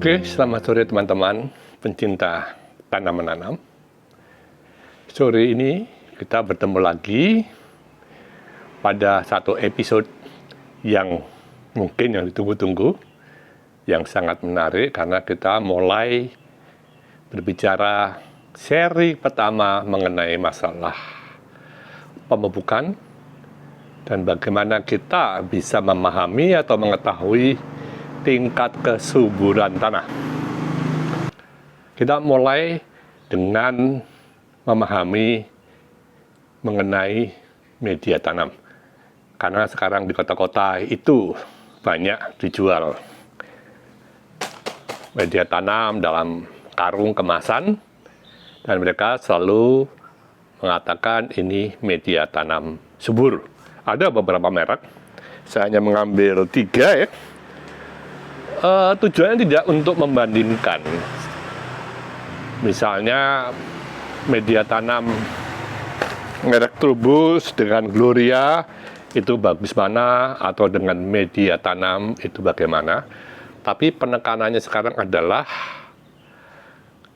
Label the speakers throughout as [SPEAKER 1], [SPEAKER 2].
[SPEAKER 1] Oke, selamat sore teman-teman pencinta tanam menanam. Sore ini kita bertemu lagi pada satu episode yang mungkin yang ditunggu-tunggu, yang sangat menarik karena kita mulai berbicara seri pertama mengenai masalah pemupukan dan bagaimana kita bisa memahami atau mengetahui tingkat kesuburan tanah. Kita mulai dengan memahami mengenai media tanam. Karena sekarang di kota-kota itu banyak dijual media tanam dalam karung kemasan dan mereka selalu mengatakan ini media tanam subur. Ada beberapa merek, saya hanya mengambil 3 ya. Tujuannya tidak untuk membandingkan. Misalnya media tanam merek Trubus dengan Gloria itu bagus mana, atau dengan media tanam itu bagaimana. Tapi penekanannya sekarang adalah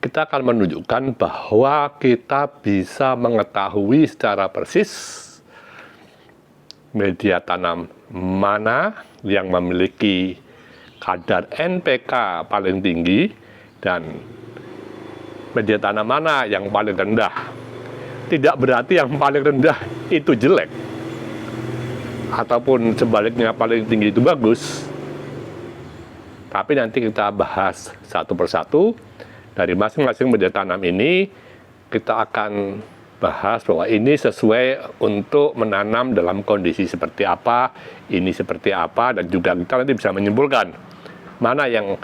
[SPEAKER 1] kita akan menunjukkan bahwa kita bisa mengetahui secara persis media tanam mana yang memiliki kadar NPK paling tinggi dan media tanam mana yang paling rendah. Tidak berarti yang paling rendah itu jelek ataupun sebaliknya paling tinggi itu bagus. Tapi nanti kita bahas satu persatu dari masing-masing media tanam ini. Kita akan bahas bahwa ini sesuai untuk menanam dalam kondisi seperti apa, ini seperti apa, dan juga kita nanti bisa menyimpulkan mana yang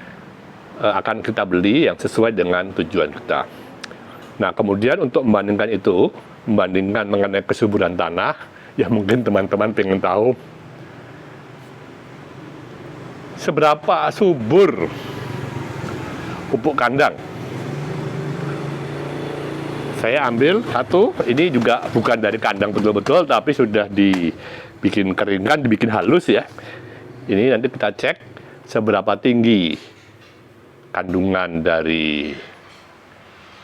[SPEAKER 1] akan kita beli yang sesuai dengan tujuan kita. Nah, kemudian untuk membandingkan itu, membandingkan mengenai kesuburan tanah, ya mungkin teman-teman pengen tahu seberapa subur pupuk kandang. Saya ambil satu, ini juga bukan dari kandang betul-betul, tapi sudah dibikin keringkan, dibikin halus ya. Ini nanti kita cek seberapa tinggi kandungan dari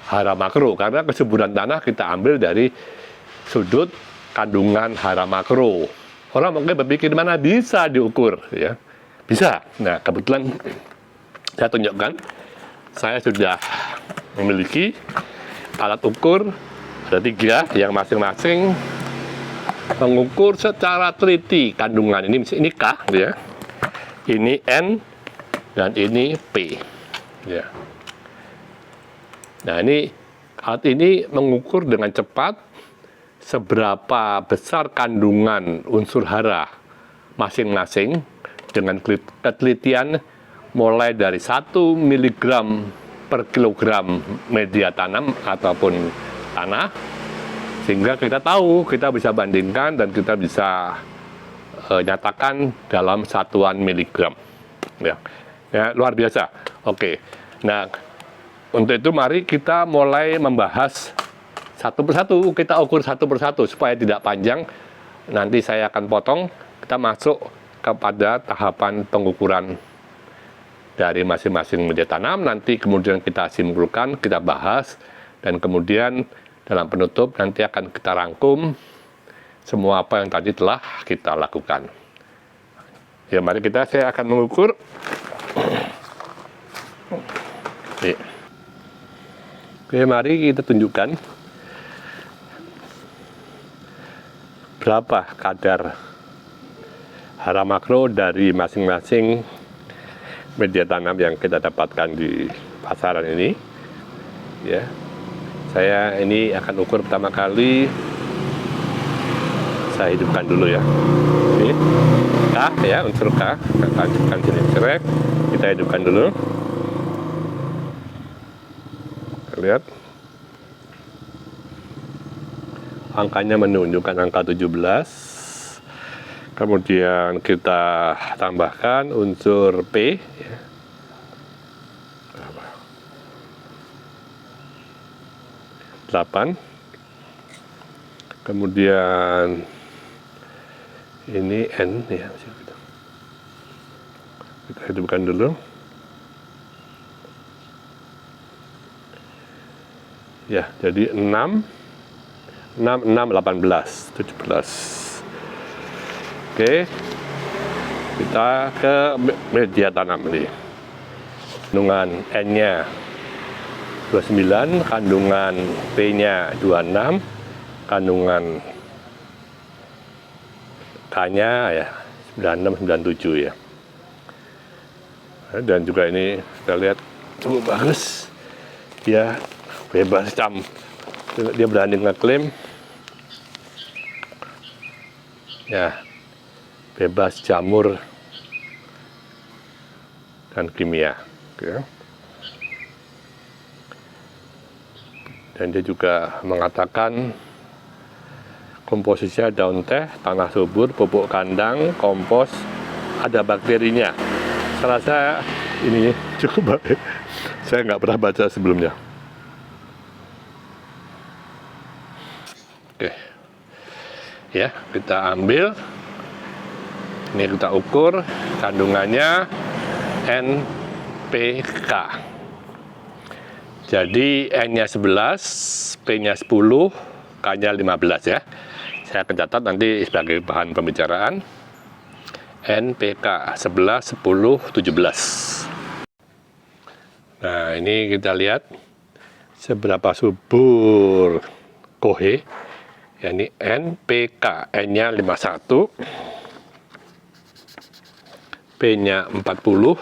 [SPEAKER 1] hara makro, karena kesuburan tanah kita ambil dari sudut kandungan hara makro. Orang mungkin berpikir mana bisa diukur ya, bisa. Nah, kebetulan saya tunjukkan, saya sudah memiliki alat ukur, ada 3 yang masing-masing mengukur secara teliti kandungan. Ini K ya, ini N, dan ini P ya. Nah, ini alat ini mengukur dengan cepat seberapa besar kandungan unsur hara masing-masing dengan ketelitian mulai dari 1 mg per kilogram media tanam ataupun tanah, sehingga kita tahu, kita bisa bandingkan dan kita bisa nyatakan dalam satuan miligram ya, luar biasa. Oke, nah untuk itu mari kita mulai membahas satu persatu, kita ukur satu persatu supaya tidak panjang. Nanti saya akan potong, kita masuk kepada tahapan pengukuran dari masing-masing media tanam. Nanti kemudian kita simpulkan, kita bahas, dan kemudian dalam penutup nanti akan kita rangkum semua apa yang tadi telah kita lakukan. Ya, mari saya akan mengukur. Oke, mari kita tunjukkan berapa kadar hara makro dari masing-masing media tanam yang kita dapatkan di pasaran ini. Ya, saya ini akan ukur pertama kali. Saya hidupkan dulu ya. Ini K ya, unsur K. Kita lanjutkan sini cerek. Kita hidupkan dulu. Kita lihat. Angkanya menunjukkan angka 17. Kemudian kita tambahkan unsur P ya. 8. Kemudian ini N ya, kita hidupkan dulu. Ya, jadi 6, 18, 17. Oke, kita ke media tanam ini. Kandungan N-nya 29, kandungan P-nya 26, kandungan K-nya ya 96, 97 ya. Dan juga ini kita lihat cukup bagus. Dia bebas dia berani ngeklaim ya bebas jamur dan kimia. Oke. Dan dia juga mengatakan komposisinya daun teh, tanah subur, pupuk kandang, kompos, ada bakterinya. Saya rasa ini cukup baik. Saya nggak pernah baca sebelumnya. Oke, ya kita ambil. Ini kita ukur kandungannya NPK. Jadi N-nya 11, P-nya 10, K-nya 15 ya. Saya akan catat nanti sebagai bahan pembicaraan. NPK 11, 10, 17. Nah, ini kita lihat seberapa subur kohe. Ya, ini NPK, N-nya 51, P-nya 40,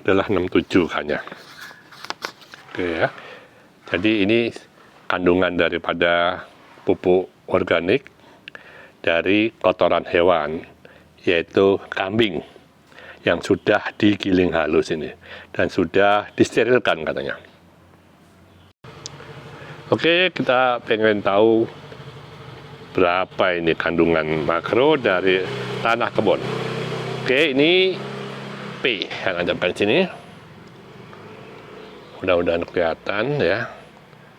[SPEAKER 1] adalah 67 K-nya. Oke ya. Jadi ini kandungan daripada pupuk organik dari kotoran hewan, yaitu kambing yang sudah digiling halus ini dan sudah disterilkan katanya. Oke, kita pengen tahu berapa ini kandungan makro dari tanah kebun. Oke, ini P yang ada di sini. Mudah-mudahan kelihatan ya.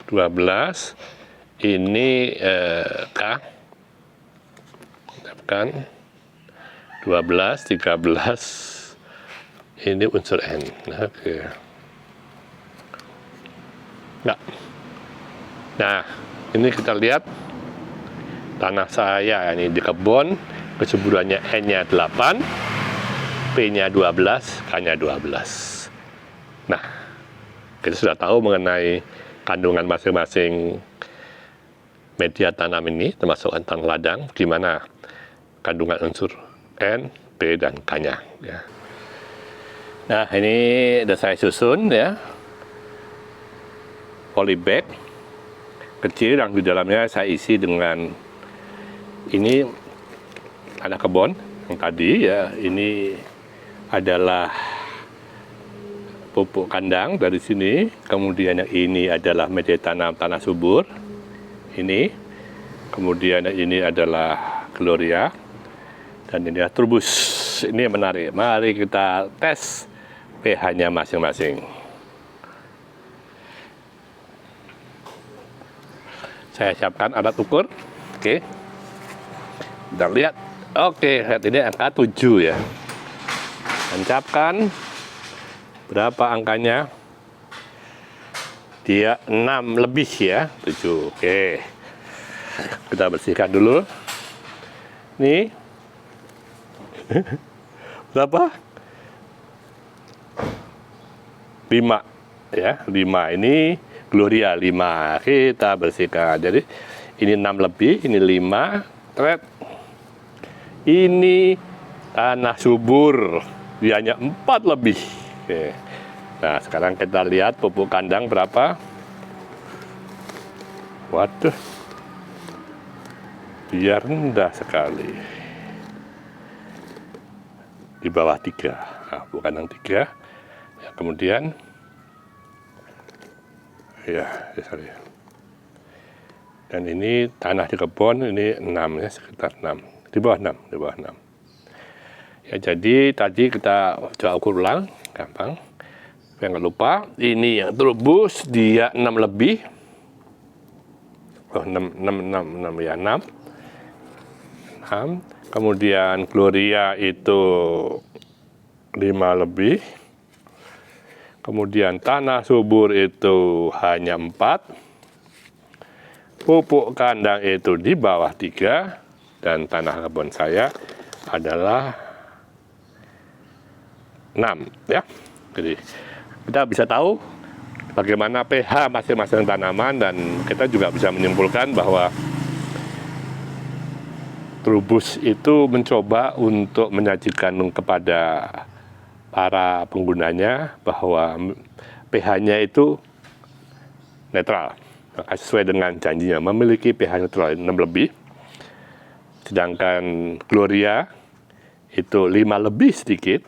[SPEAKER 1] 12. Ini K. Kan 12, 13. Ini unsur N. Oke. Nah, ini kita lihat tanah saya ini di kebun, kesuburannya N-nya 8, P-nya 12, K-nya 12. Nah, kita sudah tahu mengenai kandungan masing-masing media tanam ini, termasuk tanah ladang, gimana kandungan unsur N, P, dan K-nya. Ya. Nah, ini sudah saya susun ya, polybag kecil yang di dalamnya saya isi dengan ini tanah kebun yang tadi ya. Ini adalah pupuk kandang dari sini, kemudian yang ini adalah media tanam tanah subur ini, kemudian yang ini adalah Gloria, dan ini adalah Turbus. Ini yang menarik. Mari kita tes pH-nya masing-masing. Saya siapkan alat ukur. Oke. Kita lihat. Oke, lihat ini angka 7 ya. Tancapkan. Berapa angkanya? Dia 6 lebih ya. 7. Oke. Kita bersihkan dulu. Nih. Berapa? 5 ya. 5 ini Gloria 5. Kita bersihkan. Jadi ini 6 lebih, ini 5. Thread. Ini tanah subur. Dianya 4 lebih. Oke. Nah, sekarang kita lihat pupuk kandang berapa. Waduh. Dia rendah sekali. Di bawah 3. Nah, pupuk kandang 3. Ya, kemudian ya, sorry. Dan ini tanah di kebun ini 6 ya, sekitar 6. Di bawah 6, di bawah 6. Ya, jadi tadi kita coba ukur ulang, gampang. Jangan lupa, ini yang Turbus dia 6 lebih. Oh, 6 ya, 6. Kemudian Gloria itu 5 lebih. Kemudian tanah subur itu hanya 4, pupuk kandang itu di bawah 3, dan tanah kebun saya adalah 6 ya. Jadi kita bisa tahu bagaimana pH masing-masing tanaman, dan kita juga bisa menyimpulkan bahwa Trubus itu mencoba untuk menyajikan kepada para penggunanya bahwa pH-nya itu netral, maka sesuai dengan janjinya memiliki pH netral 6 lebih, sedangkan Gloria itu 5 lebih sedikit,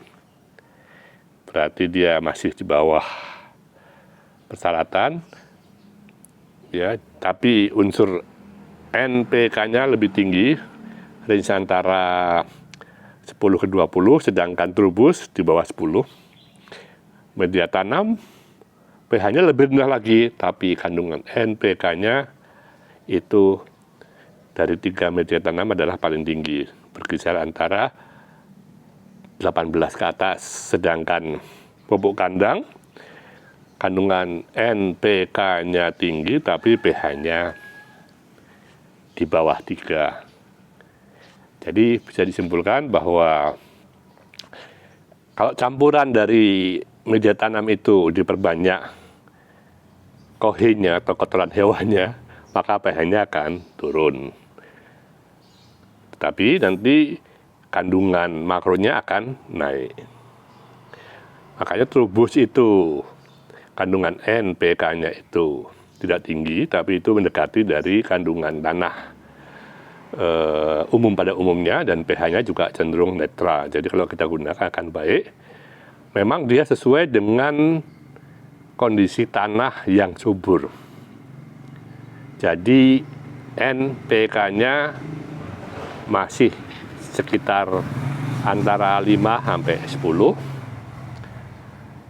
[SPEAKER 1] berarti dia masih di bawah persyaratan ya, tapi unsur NPK-nya lebih tinggi, range antara 10 ke 20, sedangkan Trubus di bawah 10. Media tanam pH-nya lebih rendah lagi, tapi kandungan NPK-nya itu dari 3 media tanam adalah paling tinggi, berkisar antara 18 ke atas. Sedangkan pupuk kandang kandungan NPK-nya tinggi, tapi pH-nya di bawah 3. Jadi bisa disimpulkan bahwa kalau campuran dari media tanam itu diperbanyak kohinnya atau kotoran hewannya, maka pH-nya akan turun. Tetapi nanti kandungan makronya akan naik. Makanya Trubus itu kandungan NPK-nya itu tidak tinggi, tapi itu mendekati dari kandungan tanah umum pada umumnya, dan pH-nya juga cenderung netral. Jadi kalau kita gunakan akan baik. Memang dia sesuai dengan kondisi tanah yang subur. Jadi NPK-nya masih sekitar antara 5 sampai 10.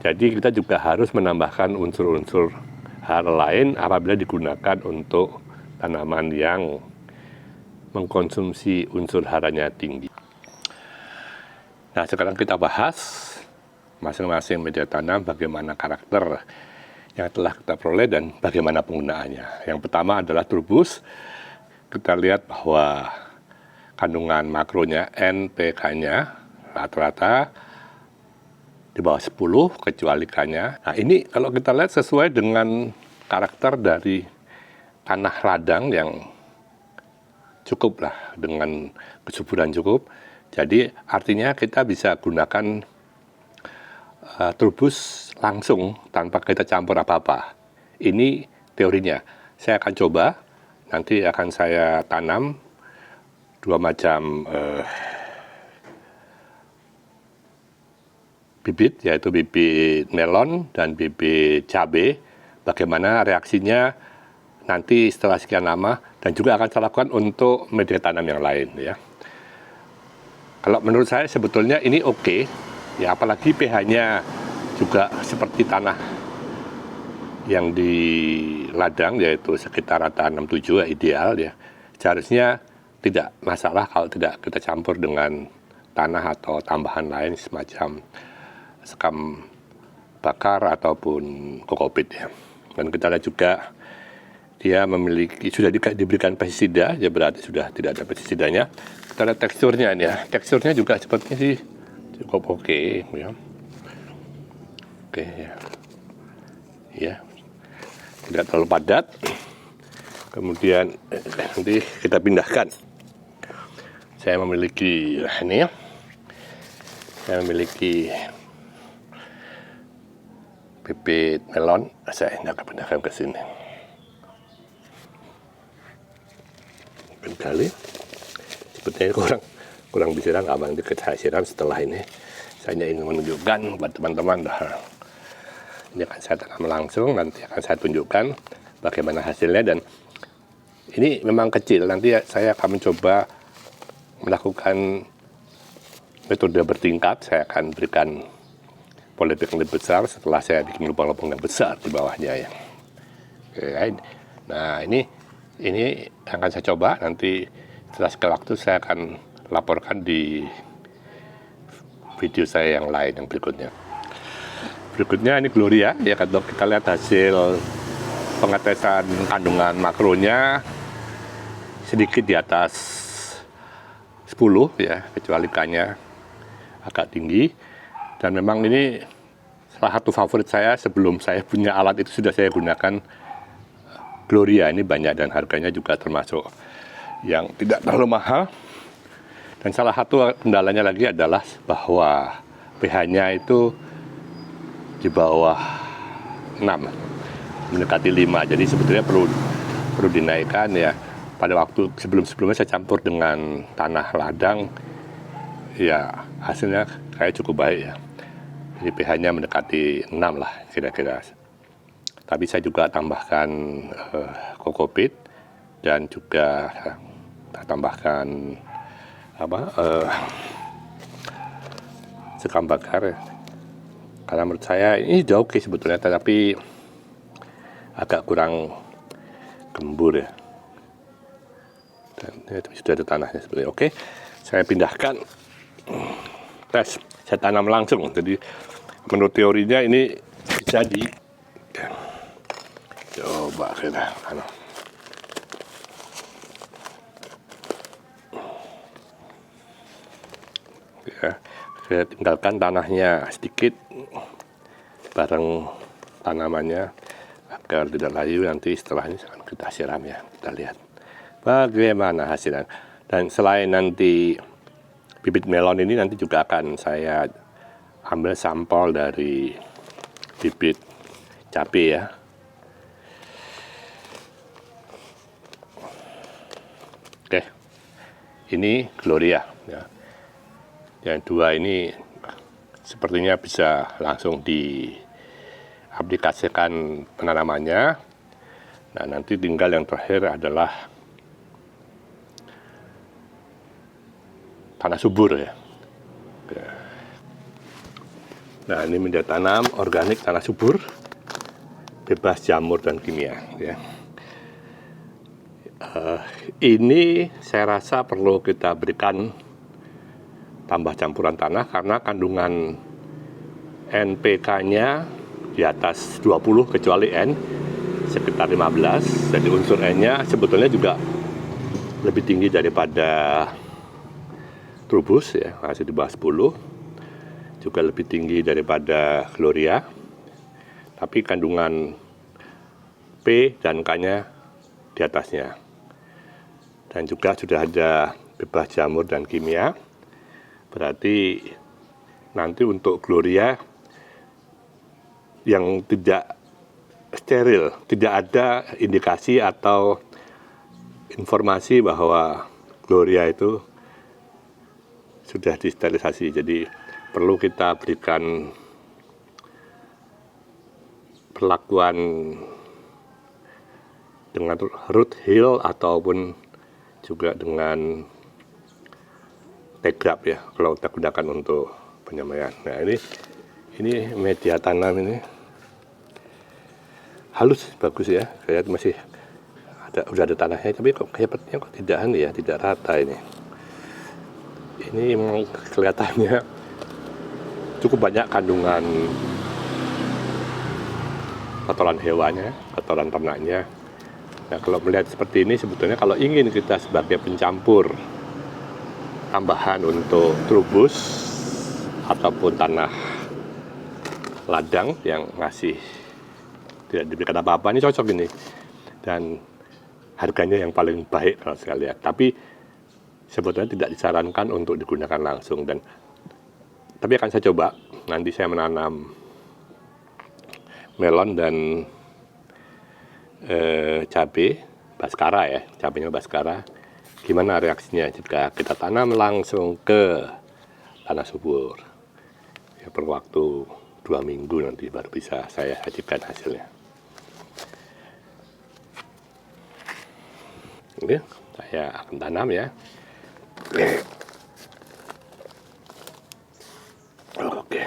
[SPEAKER 1] Jadi kita juga harus menambahkan unsur-unsur hara lain apabila digunakan untuk tanaman yang mengkonsumsi unsur haranya tinggi. Nah, sekarang kita bahas masing-masing media tanam, bagaimana karakter yang telah kita peroleh dan bagaimana penggunaannya. Yang pertama adalah Trubus. Kita lihat bahwa kandungan makronya NPK-nya rata-rata di bawah 10 kecuali K-nya. Nah, ini kalau kita lihat sesuai dengan karakter dari tanah ladang yang cukup lah, dengan kesuburan cukup. Jadi artinya kita bisa gunakan Trubus langsung tanpa kita campur apa-apa. Ini teorinya. Saya akan coba, nanti akan saya tanam 2 macam bibit, yaitu bibit melon dan bibit cabai. Bagaimana reaksinya nanti setelah sekian lama, dan juga akan saya lakukan untuk media tanam yang lain ya. Kalau menurut saya sebetulnya ini oke, ya, apalagi pH-nya juga seperti tanah yang di ladang, yaitu sekitar rata 67 ya, ideal ya. Seharusnya tidak masalah kalau tidak kita campur dengan tanah atau tambahan lain semacam sekam bakar ataupun kokopit ya. Dan kita lihat juga dia memiliki, sudah diberikan pestisida, ya berarti sudah tidak ada pestisidanya. Kita lihat teksturnya ini ya, teksturnya juga sepertinya sih cukup oke ya. Oke ya. Ya. Tidak terlalu padat. Kemudian nanti kita pindahkan. Saya memiliki ini ya. Saya memiliki bibit melon, saya akan pindahkan ke sini. Kali sepertinya kurang disiram, abang itu saya siram setelah ini. Saya ingin menunjukkan buat teman-teman, ini akan saya tanam langsung, nanti akan saya tunjukkan bagaimana hasilnya. Dan ini memang kecil, nanti saya akan mencoba melakukan metode bertingkat. Saya akan berikan polybag yang lebih besar setelah saya bikin lubang-lubang yang besar di bawahnya ya. Oke, nah ini akan saya coba, nanti setelah sekali waktu saya akan laporkan di video saya yang lain yang berikutnya. Berikutnya ini Gloria ya, kalau kita lihat hasil pengetesan kandungan makronya sedikit di atas 10 ya, kecuali K-nya agak tinggi. Dan memang ini salah satu favorit saya, sebelum saya punya alat itu sudah saya gunakan Gloria. Ini banyak dan harganya juga termasuk yang tidak terlalu mahal. Dan salah satu kendalanya lagi adalah bahwa pH-nya itu di bawah 6, mendekati 5. Jadi sebetulnya perlu dinaikkan ya. Pada waktu sebelumnya saya campur dengan tanah ladang, ya hasilnya kayak cukup baik ya. Jadi pH-nya mendekati 6 lah kira-kira. Tapi saya juga tambahkan kokopit dan juga tambahkan sekam bakar ya. Karena menurut saya ini sudah oke sebetulnya, tetapi agak kurang gembur ya. Dan ya, sudah ada tanahnya sebenarnya. Oke, saya pindahkan tes, saya tanam langsung. Jadi menurut teorinya ini bisa coba kita ya, saya tinggalkan tanahnya sedikit bareng tanamannya agar tidak layu. Nanti setelah ini kita siram ya, kita lihat bagaimana hasilnya. Dan selain nanti bibit melon ini, nanti juga akan saya ambil sampel dari bibit cabai ya. Oke, ini Gloria ya. Yang dua ini sepertinya bisa langsung diaplikasikan penanamannya. Nah, nanti tinggal yang terakhir adalah tanah subur ya. Nah, ini media tanam organik tanah subur, bebas jamur dan kimia ya. Ini saya rasa perlu kita berikan tambah campuran tanah karena kandungan NPK-nya di atas 20, kecuali N sekitar 15. Jadi unsur N-nya sebetulnya juga lebih tinggi daripada Trubus ya, masih di bawah 10. Juga lebih tinggi daripada Gloria. Tapi kandungan P dan K-nya di atasnya. Dan juga sudah ada bebas jamur dan kimia. Berarti nanti untuk Gloria yang tidak steril, tidak ada indikasi atau informasi bahwa Gloria itu sudah disterilisasi. Jadi perlu kita berikan perlakuan dengan root heal ataupun juga dengan tegrap ya, kalau kita gunakan untuk penyemaian. Nah, ini media tanam ini halus, bagus ya. Saya masih udah ada tanahnya, tapi kok kayaknya tidak rata ini. Ini memang kelihatannya cukup banyak kandungan kotoran hewannya, kotoran ternaknya. Nah, kalau melihat seperti ini, sebetulnya kalau ingin kita sebagai pencampur tambahan untuk trubus ataupun tanah ladang yang masih tidak diberikan apa-apa, ini cocok ini. Dan harganya yang paling baik kalau saya lihat. Tapi sebetulnya tidak disarankan untuk digunakan langsung. Tapi akan saya coba. Nanti saya menanam melon dan cabai Baskara ya, cabainya Baskara. Gimana reaksinya jika kita tanam langsung ke tanah subur? Ya, per waktu 2 minggu nanti baru bisa saya sajikan hasilnya. Oke, saya akan tanam ya. Oke.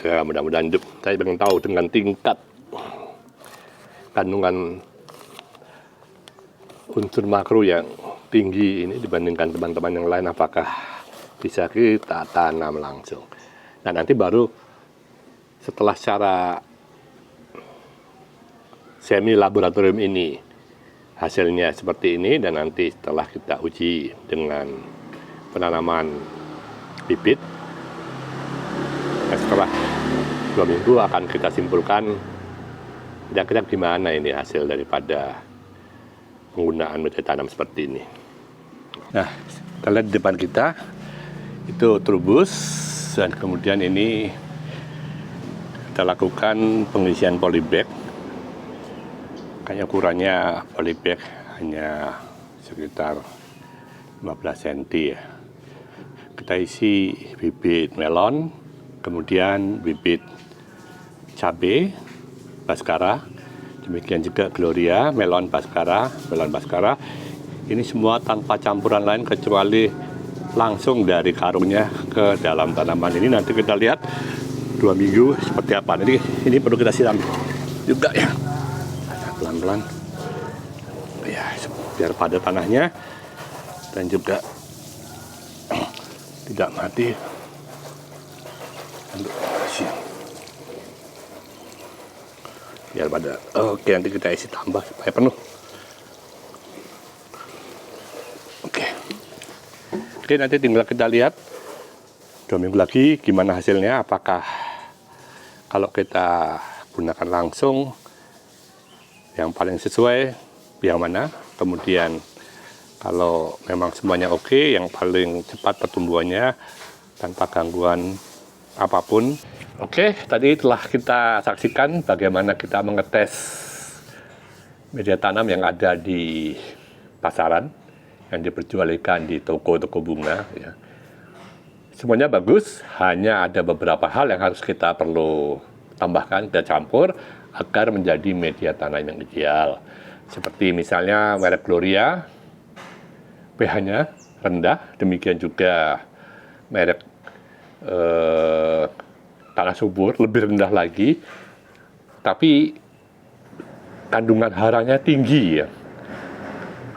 [SPEAKER 1] Ya, mudah-mudahan saya ingin tahu dengan tingkat kandungan unsur makro yang tinggi ini dibandingkan teman-teman yang lain, apakah bisa kita tanam langsung. Nah, nanti baru setelah secara semi laboratorium ini hasilnya seperti ini, dan nanti setelah kita uji dengan penanaman bibit, setelah 2 minggu akan kita simpulkan kira-kira gimana ini hasil daripada penggunaan media tanam seperti ini. Nah, kita lihat di depan kita itu trubus, dan kemudian ini kita lakukan pengisian polybag. Kayaknya ukurannya polybag hanya sekitar 15 cm ya. Kita isi bibit melon, kemudian bibit cabai Baskara, demikian juga Gloria, melon Baskara. Ini semua tanpa campuran lain kecuali langsung dari karungnya ke dalam tanaman ini. Nanti kita lihat 2 minggu seperti apa. Jadi ini perlu kita siram juga ya, pelan-pelan ya, biar pada tanahnya dan juga tidak mati. Biar pada, oke, nanti kita isi tambah supaya penuh. Oke, nanti tinggal kita lihat 2 minggu lagi gimana hasilnya. Apakah kalau kita gunakan langsung yang paling sesuai yang mana, kemudian kalau memang semuanya oke, yang paling cepat pertumbuhannya tanpa gangguan apapun. Oke, tadi telah kita saksikan bagaimana kita mengetes media tanam yang ada di pasaran, yang diperjualbelikan di toko-toko bunga ya. Semuanya bagus, hanya ada beberapa hal yang harus kita perlu tambahkan, kita campur agar menjadi media tanam yang ideal. Seperti misalnya merek Gloria, pH-nya rendah, demikian juga merek tanah subur lebih rendah lagi, tapi kandungan haranya tinggi ya.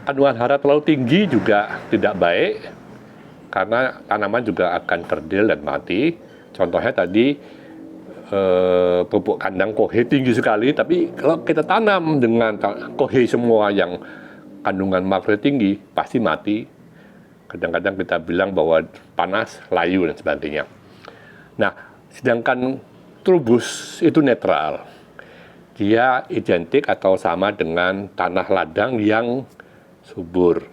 [SPEAKER 1] Kandungan hara terlalu tinggi juga tidak baik, karena tanaman juga akan kerdil dan mati. Contohnya tadi pupuk kandang kohe tinggi sekali, tapi kalau kita tanam dengan kohe semua yang kandungan makro tinggi, pasti mati. Kadang-kadang kita bilang bahwa panas, layu, dan sebagainya. Nah, sedangkan trubus itu netral. Dia identik atau sama dengan tanah ladang yang subur.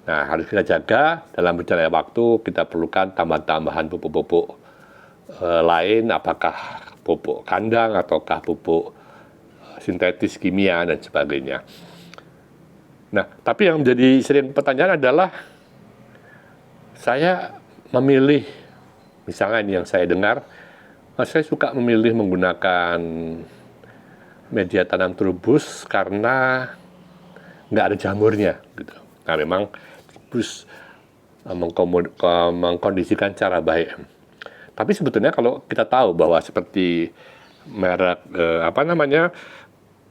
[SPEAKER 1] Nah, harus kita jaga dalam berjalannya waktu. Kita perlukan tambahan-tambahan pupuk-pupuk lain, apakah pupuk kandang ataukah pupuk sintetis kimia dan sebagainya. Nah, tapi yang menjadi sering pertanyaan adalah saya memilih, misalnya ini yang saya dengar, saya suka memilih menggunakan media tanam trubus karena nggak ada jamurnya gitu. Nah, memang trubus mengkondisikan cara baik. Tapi sebetulnya kalau kita tahu bahwa seperti merek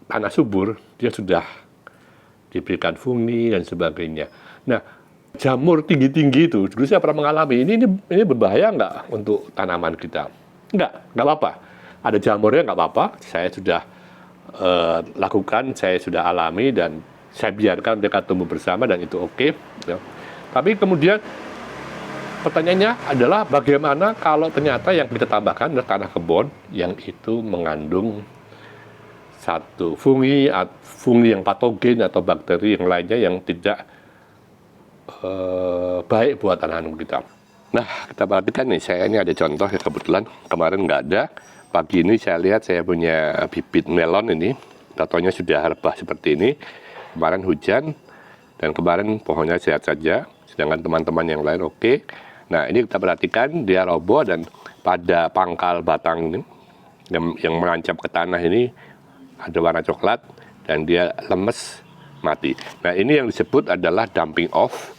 [SPEAKER 1] tanah subur, dia sudah diberikan fungni dan sebagainya. Nah, jamur tinggi-tinggi itu, dulu saya pernah mengalami, ini berbahaya nggak untuk tanaman kita? Nggak apa-apa. Ada jamurnya nggak apa-apa, saya sudah lakukan, saya sudah alami, dan saya biarkan mereka tumbuh bersama, dan itu oke. Ya. Tapi kemudian pertanyaannya adalah bagaimana kalau ternyata yang kita tambahkan adalah tanah kebun yang itu mengandung satu fungi yang patogen atau bakteri yang lainnya yang tidak baik buat tanaman kita. Nah, kita perhatikan nih, saya ini ada contoh ya, kebetulan kemarin nggak ada. Pagi ini saya lihat saya punya bibit melon ini, tatonya sudah rebah seperti ini. Kemarin hujan, dan kemarin pohonnya sehat saja, sedangkan teman-teman yang lain oke. Nah, ini kita perhatikan, dia roboh, dan pada pangkal batang ini, yang menancap ke tanah ini, ada warna coklat, dan dia lemes, mati. Nah, ini yang disebut adalah dumping off,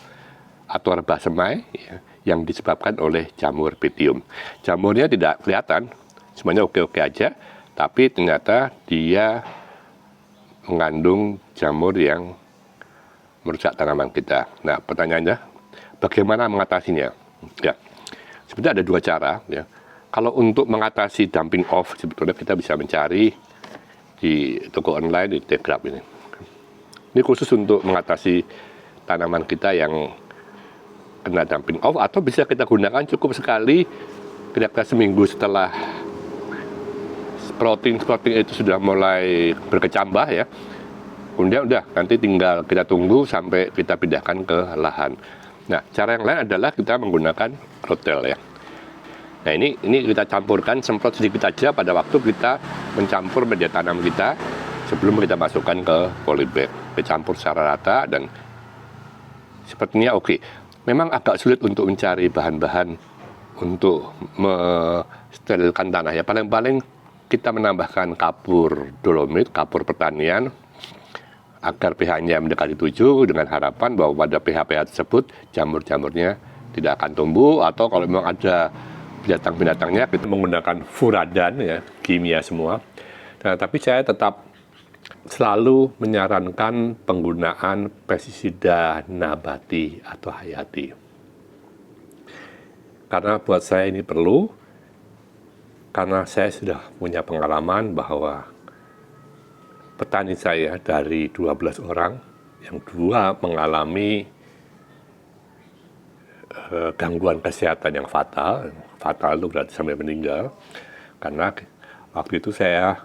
[SPEAKER 1] atau rebah semai, ya, yang disebabkan oleh jamur Pythium. Jamurnya tidak kelihatan, semuanya oke-oke aja, tapi ternyata dia mengandung jamur yang merusak tanaman kita. Nah, pertanyaannya, bagaimana mengatasinya? Ya, sebenarnya ada dua cara. Ya. Kalau untuk mengatasi dumping off, sebetulnya kita bisa mencari di toko online di Telegram ini. Ini khusus untuk mengatasi tanaman kita yang kena dumping off, atau bisa kita gunakan cukup sekali, kira-kira seminggu setelah sprouting itu sudah mulai berkecambah ya. Kemudian udah, nanti tinggal kita tunggu sampai kita pindahkan ke lahan. Nah, cara yang lain adalah kita menggunakan rotel ya. Nah, ini kita campurkan, semprot sedikit aja pada waktu kita mencampur media tanam kita sebelum kita masukkan ke polybag. Kita campur secara rata dan sepertinya oke. Memang agak sulit untuk mencari bahan-bahan untuk mensterilkan tanah ya. Paling-paling kita menambahkan kapur dolomit, kapur pertanian, agar pH-nya mendekati 7 dengan harapan bahwa pada pH-pH tersebut jamur-jamurnya tidak akan tumbuh, atau kalau memang ada binatang-binatangnya kita menggunakan furadan ya, kimia semua. Nah, tapi saya tetap selalu menyarankan penggunaan pestisida nabati atau hayati. Karena buat saya ini perlu, karena saya sudah punya pengalaman bahwa petani saya dari 12 orang, yang 2 mengalami gangguan kesehatan yang fatal itu berarti sampai meninggal, karena waktu itu saya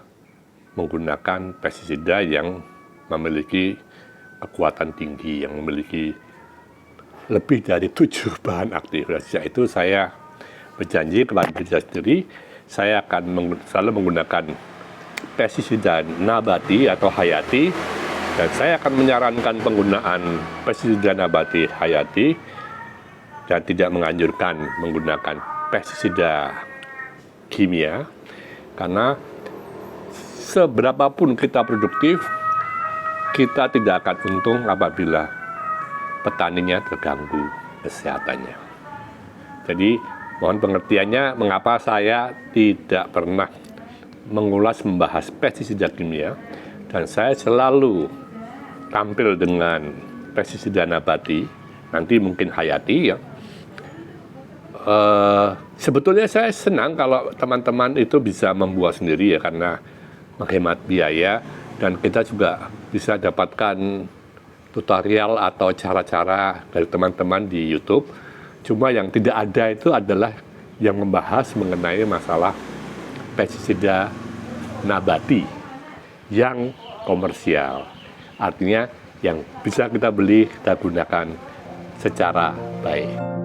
[SPEAKER 1] menggunakan pestisida yang memiliki kekuatan tinggi, yang memiliki lebih dari 7 bahan aktif. Dan sejak itu saya berjanji kepada diri saya sendiri, saya akan selalu menggunakan pestisida nabati atau hayati, dan saya akan menyarankan penggunaan pestisida nabati hayati dan tidak menganjurkan menggunakan pestisida kimia, karena seberapapun kita produktif, kita tidak akan untung apabila petaninya terganggu kesehatannya. Jadi mohon pengertiannya mengapa saya tidak pernah mengulas membahas pestisida kimia, dan saya selalu tampil dengan pestisida nabati, nanti mungkin hayati ya. Sebetulnya saya senang kalau teman-teman itu bisa membuat sendiri ya, karena menghemat biaya, dan kita juga bisa dapatkan tutorial atau cara-cara dari teman-teman di YouTube. Cuma yang tidak ada itu adalah yang membahas mengenai masalah pestisida nabati yang komersial. Artinya yang bisa kita beli, kita gunakan secara baik.